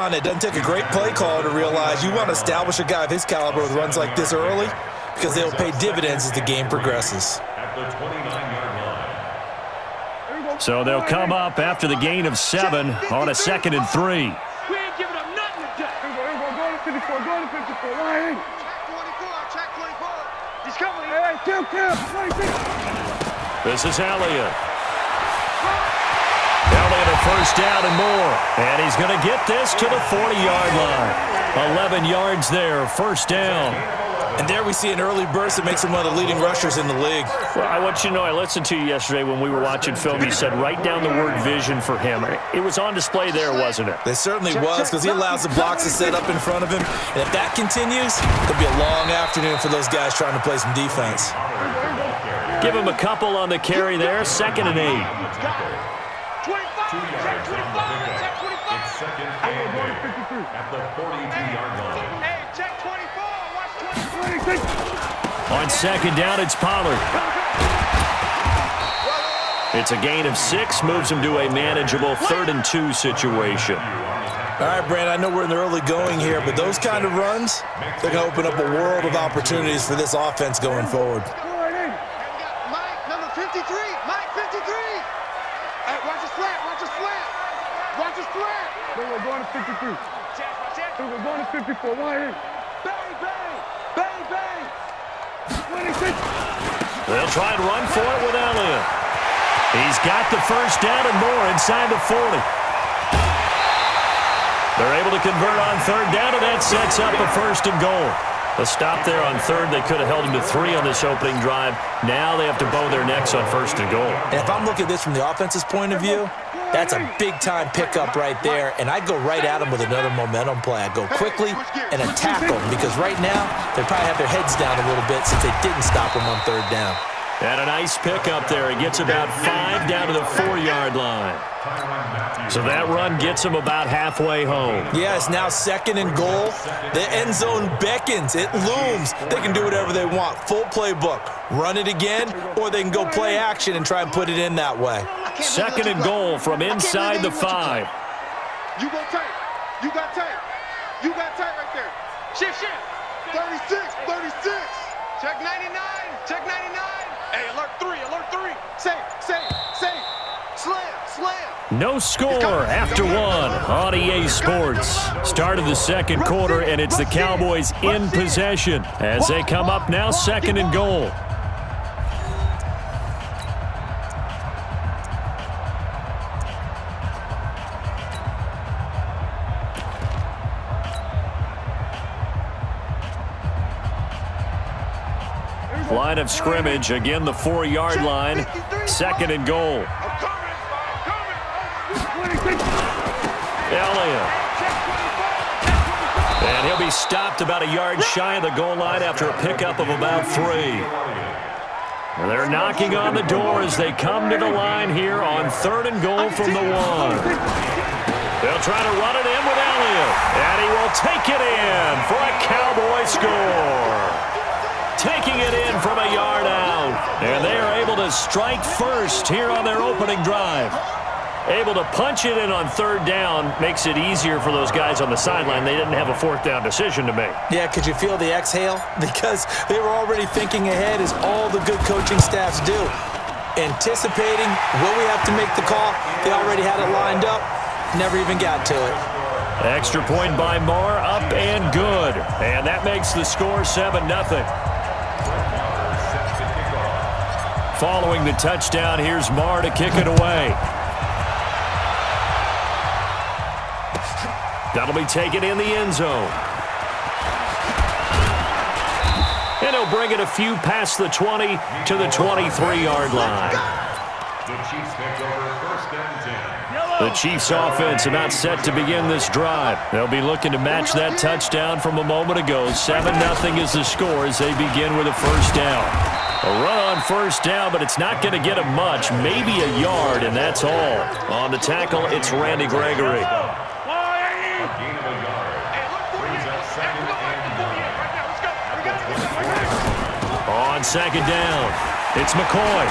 on. It doesn't take a great play caller to realize you want to establish a guy of his caliber with runs like this early because they'll pay dividends as the game progresses. So they'll come up after the gain of 7 on a 2nd and 3. We ain't giving up nothing to Jack. Go to 54, go to 54. Line. Check 24. He's coming. Hey, kill. 26. This is Elliott. Elliott a first down and more. And he's going to get this to the 40-yard line. 11 yards there, first down. And there we see an early burst that makes him one of the leading rushers in the league. Well, I want you to know, I listened to you yesterday when we were watching film. You said write down the word vision for him. It was on display there, wasn't it? It certainly was, because he allows the blocks to set up in front of him. And if that continues, it'll be a long afternoon for those guys trying to play some defense. Give him a couple on the carry there, 2nd and 8. 25, check 25, check 25. It's 2nd and 8 at the 42-yard line. Hey, check 24, watch 26. On 2nd down, it's Pollard. It's a gain of 6, moves him to a manageable 3rd and 2 situation. All right, Brand, I know we're in the early going here, but those kind of runs, they're going to open up a world of opportunities for this offense going forward. Mike, number 53, Mike 53. Hey, watch his flat, watch his flat. Watch his flat. We're going to 53. We're going to 54. Bang, bang, bang, bang. 26. They'll try and run for it with Elliott. He's got the first down and more inside the 40. They're able to convert on 3rd down, and that sets up a 1st and goal. A stop there on 3rd. They could have held him to 3 on this opening drive. Now they have to bow their necks on 1st and goal. And if I'm looking at this from the offense's point of view, that's a big-time pickup right there, and I'd go right at him with another momentum play. I'd go quickly and attack them, because right now they probably have their heads down a little bit since they didn't stop him on 3rd down. And a nice pickup there. He gets about 5 down to the 4-yard line. So that run gets him about halfway home. Yeah, it's now 2nd and goal. The end zone beckons. It looms. They can do whatever they want. Full playbook. Run it again, or they can go play action and try and put it in that way. 2nd and goal from inside the 5. You go tight. You got tight. You got tight right there. Shift. 36. Check 99. Check 99. Hey, alert 3. Say. Slam. No score after 1 on EA Sports. Start of the 2nd quarter, and it's the Cowboys in possession as they come up now 2nd and goal. Line of scrimmage, again the 4-yard line, 2nd and goal. Elliott. And he'll be stopped about a yard shy of the goal line after a pickup of about 3. And they're knocking on the door as they come to the line here on 3rd and goal from the 1. They'll try to run it in with Elliott, and he will take it in for a Cowboy score. Taking it in from a yard out, and they are able to strike first here on their opening drive. Able to punch it in on 3rd down makes it easier for those guys on the sideline. They didn't have a 4th down decision to make. Yeah, could you feel the exhale? Because they were already thinking ahead, as all the good coaching staffs do. Anticipating, will we have to make the call? They already had it lined up, never even got to it. Extra point by Marr, up and good. And that makes the score 7-0. Following the touchdown, here's Marr to kick it away. That'll be taken in the end zone. And he'll bring it a few past the 20 to the 23-yard line. The Chiefs take over 1st and 10. The Chiefs offense about set to begin this drive. They'll be looking to match that touchdown from a moment ago. 7-0 is the score as they begin with a 1st down. A run on 1st down, but it's not going to get him much. Maybe a yard, and that's all. On the tackle, it's Randy Gregory. On 2nd down, it's McCoy.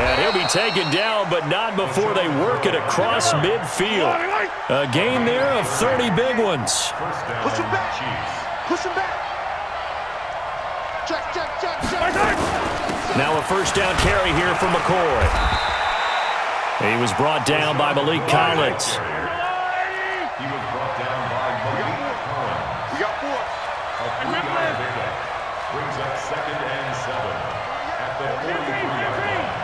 And he'll be taken down, but not before they work it across midfield. A gain there of 30 big ones. Push him back. Push him back. Check. Now a first down carry here from McCoy. He was brought down by Malik Collins. He was brought down by Malik Collins. We got 4. A 3-yard pickup brings up 2nd and 7 at the 43-yard line.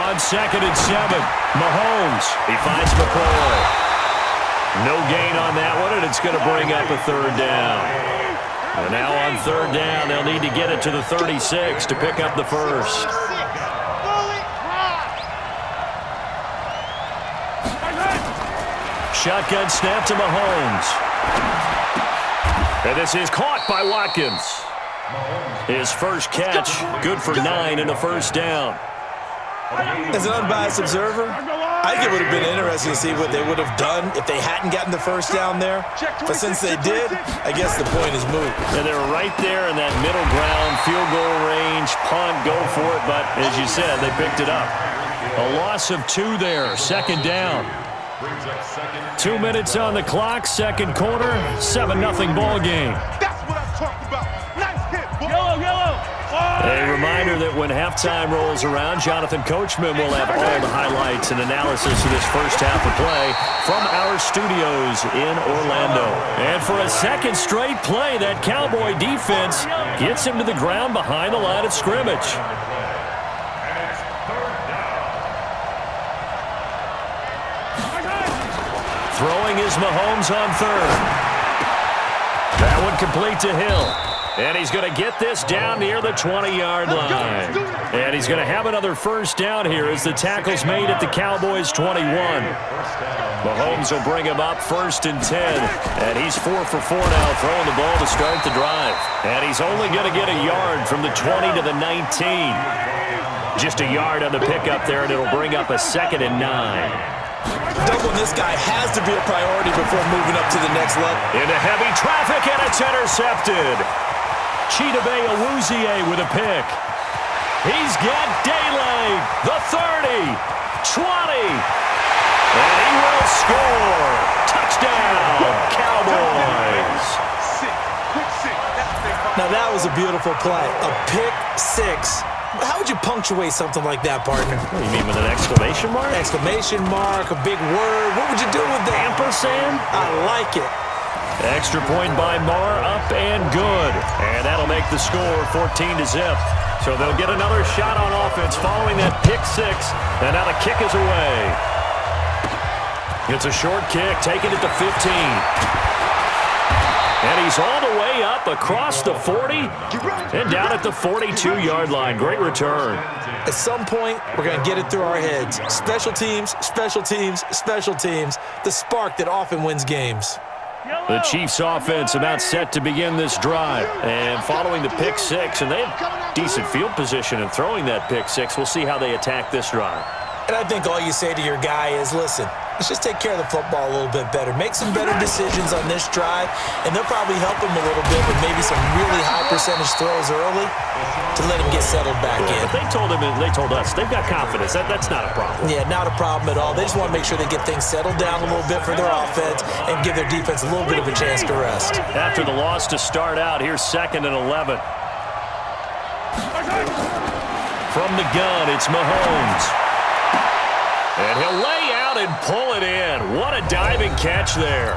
On 2nd and 7, Mahomes. He finds McCoy. No gain on that one, and it's going to bring up a 3rd down. And now on 3rd down, they'll need to get it to the 36 to pick up the first. Shotgun snap to Mahomes. And this is caught by Watkins. His first catch, good for 9 and a first down. As an unbiased observer, I think it would have been interesting to see what they would have done if they hadn't gotten the first down there. But since they did, I guess the point is moot. And they're right there in that middle ground, field goal range, punt, go for it. But as you said, they picked it up. A loss of 2 there, 2nd down. 2 minutes on the clock, 2nd quarter, 7-0 ball game. That's what I'm talking about. Nice hit, boy. Yellow. A reminder that when halftime rolls around, Jonathan Coachman will have all the highlights and analysis of this first half of play from our studios in Orlando. And for a 2nd straight play, that Cowboy defense gets him to the ground behind the line of scrimmage. Throwing is Mahomes on 3rd. That one complete to Hill. And he's going to get this down near the 20-yard line. And he's going to have another first down here as the tackle's made at the Cowboys' 21. Mahomes will bring him up 1st and 10. And he's 4 for 4 now, throwing the ball to start the drive. And he's only going to get a yard from the 20 to the 19. Just a yard on the pickup there, and it'll bring up a 2nd and 9. Doubling this guy has to be a priority before moving up to the next level. Into heavy traffic, and it's intercepted. Chidobe Awuzie with a pick. He's got daylight. The 30, 20, and he will score. Touchdown, Cowboys. Now that was a beautiful play. A pick 6. How would you punctuate something like that, partner? What do you mean, with an exclamation mark? Exclamation mark, a big word. What would you do with that? Ampersand? I like it. Extra point by Marr, up and good. And that'll make the score 14-0. So they'll get another shot on offense following that pick 6. And now the kick is away. It's a short kick, taking it to 15. And he's all the way up across the 40 and down at the 42-yard line. Great return. At some point, we're going to get it through our heads. Special teams, special teams, special teams. The spark that often wins games. The Chiefs offense about set to begin this drive. And following the pick 6, and they have decent field position in throwing that pick 6. We'll see how they attack this drive. And I think all you say to your guy is, listen, let's just take care of the football a little bit better. Make some better decisions on this drive, and they'll probably help him a little bit with maybe some really high percentage throws early to let him get settled back in. But they told us, they've got confidence. That's not a problem. Yeah, not a problem at all. They just want to make sure they get things settled down a little bit for their offense and give their defense a little bit of a chance to rest. After the loss to start out, here's 2nd and 11. From the gun, it's Mahomes. And he'll lay out and pull it in. What a diving catch there.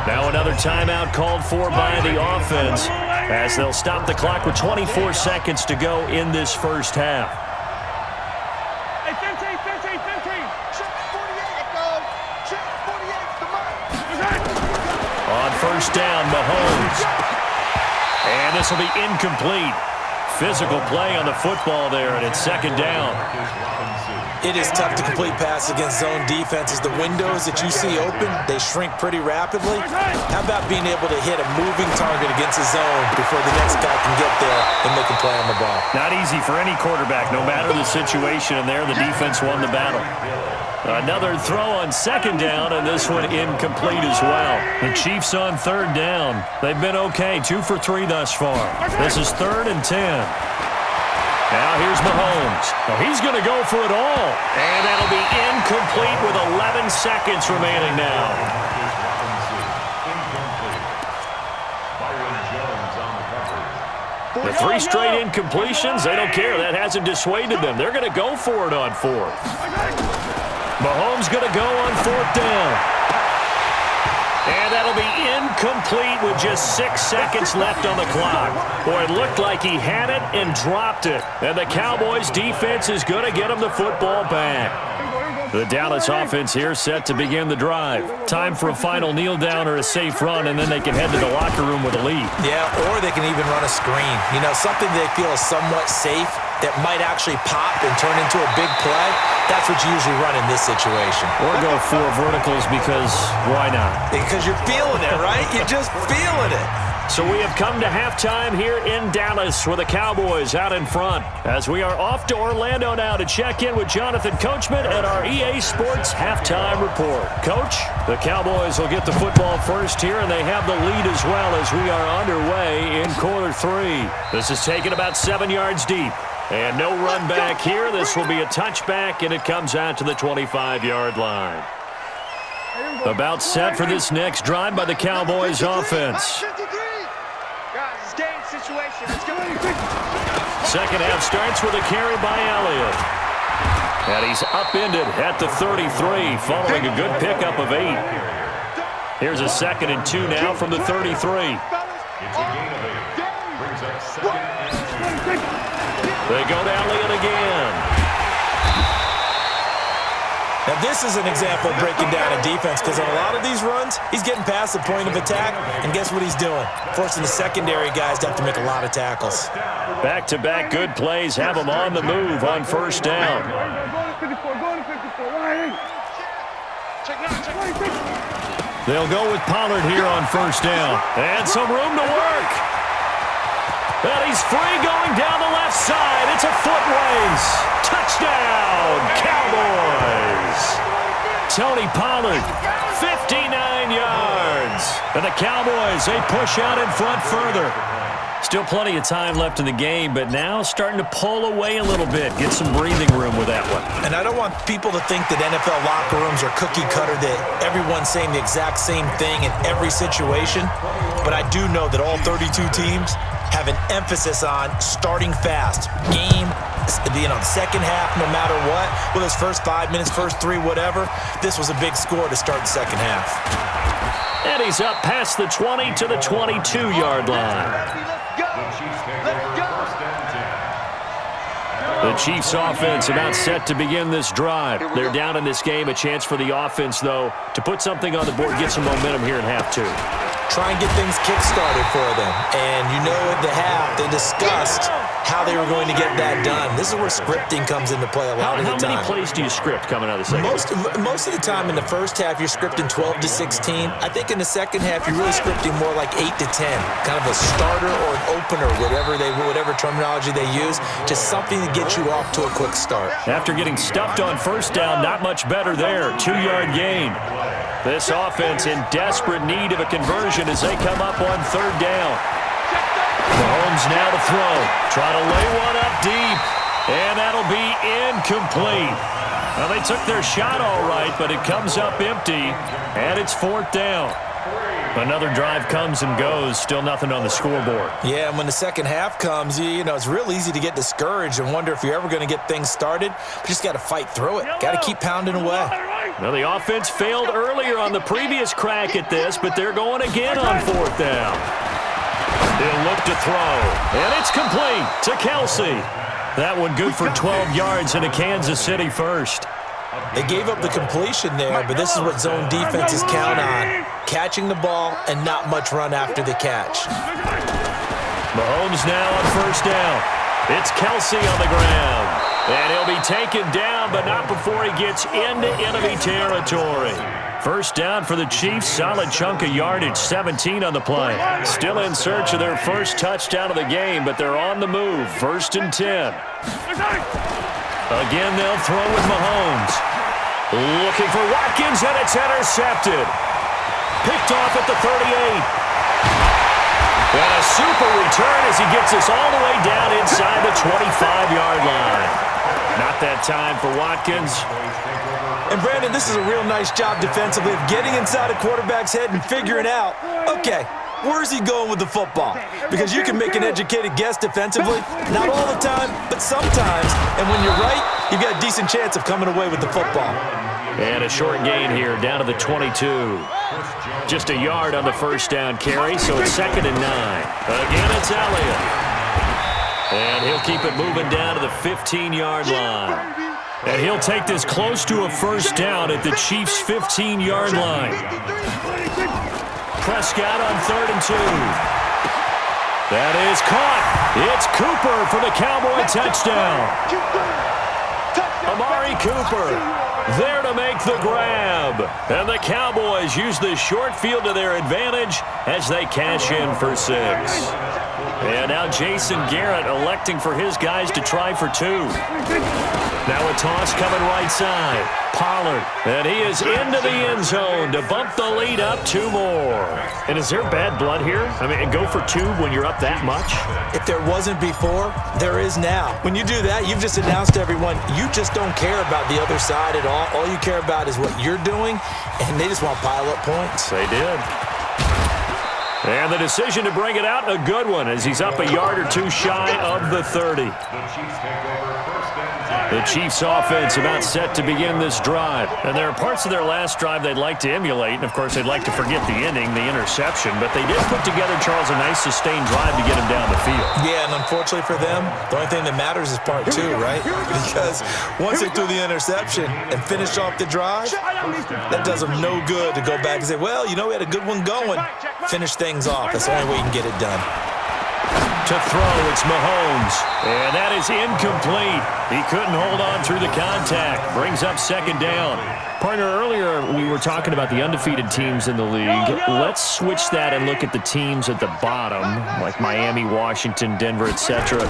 Now another timeout called for by the offense as they'll stop the clock with 24 seconds to go in this first half. Hey, 15. Check 48, go. Check 48, come on. On first down, Mahomes. And this will be incomplete. Physical play on the football there, and it's 2nd down. It is tough to complete passes against zone defenses. The windows that you see open, they shrink pretty rapidly. How about being able to hit a moving target against a zone before the next guy can get there and make a play on the ball? Not easy for any quarterback, no matter the situation, and there the defense won the battle. Another throw on 2nd down, and this one incomplete as well. The Chiefs on 3rd down. They've been okay, 2 for 3 thus far. This is 3rd and 10. Now here's Mahomes. Oh, he's going to go for it all. And that'll be incomplete with 11 seconds remaining now. The 3 straight incompletions, they don't care. That hasn't dissuaded them. They're going to go for it on 4th. Mahomes going to go on 4th down. And that'll be incomplete with just 6 seconds left on the clock. Boy, it looked like he had it and dropped it. And the Cowboys defense is going to get him the football back. The Dallas offense here set to begin the drive. Time for a final kneel down or a safe run, and then they can head to the locker room with a lead. Yeah, or they can even run a screen. You know, something they feel is somewhat safe that might actually pop and turn into a big play. That's what you usually run in this situation. Or go 4 verticals because why not? Because you're feeling it, right? You're just feeling it. So we have come to halftime here in Dallas with the Cowboys out in front as we are off to Orlando now to check in with Jonathan Coachman at our EA Sports Halftime Report. Coach, the Cowboys will get the football first here, and they have the lead as well as we are underway in quarter 3. This is taken about 7 yards deep. And no run back here. This will be a touchback, and it comes out to the 25-yard line. About set for this next drive by the Cowboys offense. Second half starts with a carry by Elliott. And he's upended at the 33 following a good pickup of 8. Here's a 2nd and 2 now from the 33. It's a gain of 8. Brings up 2nd and 2. They go to Elliott again. Now, this is an example of breaking down a defense because on a lot of these runs, he's getting past the point of attack, and guess what he's doing? Forcing the secondary guys to have to make a lot of tackles. Back-to-back good plays have them on the move on first down. They'll go with Pollard here on first down. And some room to work. And he's free going down the left side. It's a foot race. Touchdown, Cowboys. Tony Pollard, 59 yards. And the Cowboys, they push out in front further. Still plenty of time left in the game, but now starting to pull away a little bit. Get some breathing room with that one. And I don't want people to think that NFL locker rooms are cookie cutter, that everyone's saying the exact same thing in every situation. But I do know that all 32 teams have an emphasis on starting fast. Game, the second half, no matter what. Well, his first 5 minutes, first 3, whatever. This was a big score to start the second half. And he's up past the 20 to the 22-yard line. The Chiefs offense about set to begin this drive. They're down in this game. A chance for the offense, though, to put something on the board, get some momentum here in half 2. Try and get things kick-started for them. And you know at the half, they discussed how they were going to get that done. This is where scripting comes into play a lot of the time. How many plays do you script coming out of the second? Most of the time in the first half, you're scripting 12 to 16. I think in the second half, you're really scripting more like 8 to 10. Kind of a starter or an opener, whatever terminology they use. Just something to get you off to a quick start. After getting stuffed on first down, not much better there. 2-yard gain. This offense in desperate need of a conversion as they come up on third down. Mahomes now to throw. Try to lay one up deep. And that'll be incomplete. Well, they took their shot all right, but it comes up empty. And it's fourth down. Another drive comes and goes. Still nothing on the scoreboard. Yeah, and when the second half comes, you know, it's real easy to get discouraged and wonder if you're ever going to get things started. But you just got to fight through it. Got to keep pounding away. Well, the offense failed earlier on the previous crack at this, but they're going again on fourth down. They'll look to throw, and it's complete to Kelsey. That one good for 12 yards and a Kansas City first. They gave up the completion there, but this is what zone defenses count on. Catching the ball and not much run after the catch. Mahomes now on first down. It's Kelsey on the ground. And he'll be taken down, but not before he gets into enemy territory. First down for the Chiefs. Solid chunk of yardage, 17 on the play. Still in search of their first touchdown of the game, but they're on the move. 1st and 10. Again, they'll throw with Mahomes. Looking for Watkins, and it's intercepted. Picked off at the 38. And a super return as he gets us all the way down inside the 25-yard line. Not that time for Watkins. And, Brandon, this is a real nice job defensively of getting inside a quarterback's head and figuring out, okay, where's he going with the football? Because you can make an educated guess defensively, not all the time, but sometimes. And when you're right, you've got a decent chance of coming away with the football. And a short gain here, down to the 22. Just a yard on the first down carry, so it's 2nd and 9. Again, it's Elliott. And he'll keep it moving down to the 15-yard line. And he'll take this close to a first down at the Chiefs' 15-yard line. Prescott on 3rd and 2. That is caught. It's Cooper for the Cowboy touchdown. Amari Cooper there to make the grab. And the Cowboys use the short field to their advantage as they cash in for 6. And now Jason Garrett electing for his guys to try for 2. Now a toss coming right side. Pollard. And he is into the end zone to bump the lead up 2 more. And is there bad blood here? I mean, go for 2 when you're up that much? If there wasn't before, there is now. When you do that, you've just announced to everyone, you just don't care about the other side at all. All you care about is what you're doing, and they just want to pile up points. They did. And the decision to bring it out, a good one, as he's up a yard or 2 shy of the 30. The Chiefs offense about set to begin this drive. And there are parts of their last drive they'd like to emulate. And, of course, they'd like to forget the ending, the interception. But they did put together, Charles, a nice sustained drive to get him down the field. Yeah, and unfortunately for them, the only thing that matters is part 2, right? Because once they threw the interception and finished off the drive, that does them no good to go back and say, well, you know, we had a good one going. Finish things off. That's the only way you can get it done. To throw, it's Mahomes. And that is incomplete. He couldn't hold on through the contact. Brings up 2nd down. Partner, earlier we were talking about the undefeated teams in the league. Let's switch that and look at the teams at the bottom, like Miami, Washington, Denver, etc.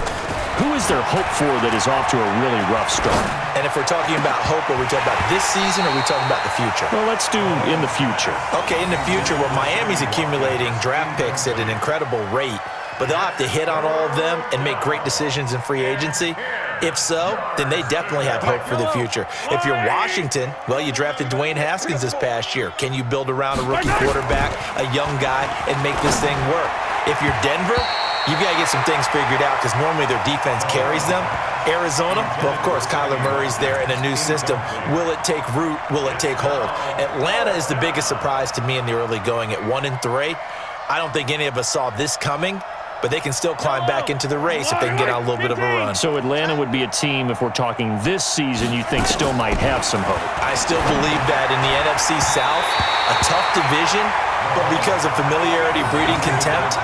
Who is there hope for that is off to a really rough start? And if we're talking about hope, are we talking about this season or are we talking about the future? Well, let's do in the future. Okay, in the future, well, Miami's accumulating draft picks at an incredible rate, but they'll have to hit on all of them and make great decisions in free agency. If so, then they definitely have hope for the future. If you're Washington, well, you drafted Dwayne Haskins this past year. Can you build around a rookie quarterback, a young guy, and make this thing work? If you're Denver, you've got to get some things figured out because normally their defense carries them. Arizona, well, of course, Kyler Murray's there in a new system. Will it take root? Will it take hold? Atlanta is the biggest surprise to me in the early going at 1-3. I don't think any of us saw this coming, but they can still climb back into the race if they can get on a little bit of a run. So Atlanta would be a team, if we're talking this season, you think still might have some hope? I still believe that in the NFC South, a tough division, but because of familiarity breeding contempt,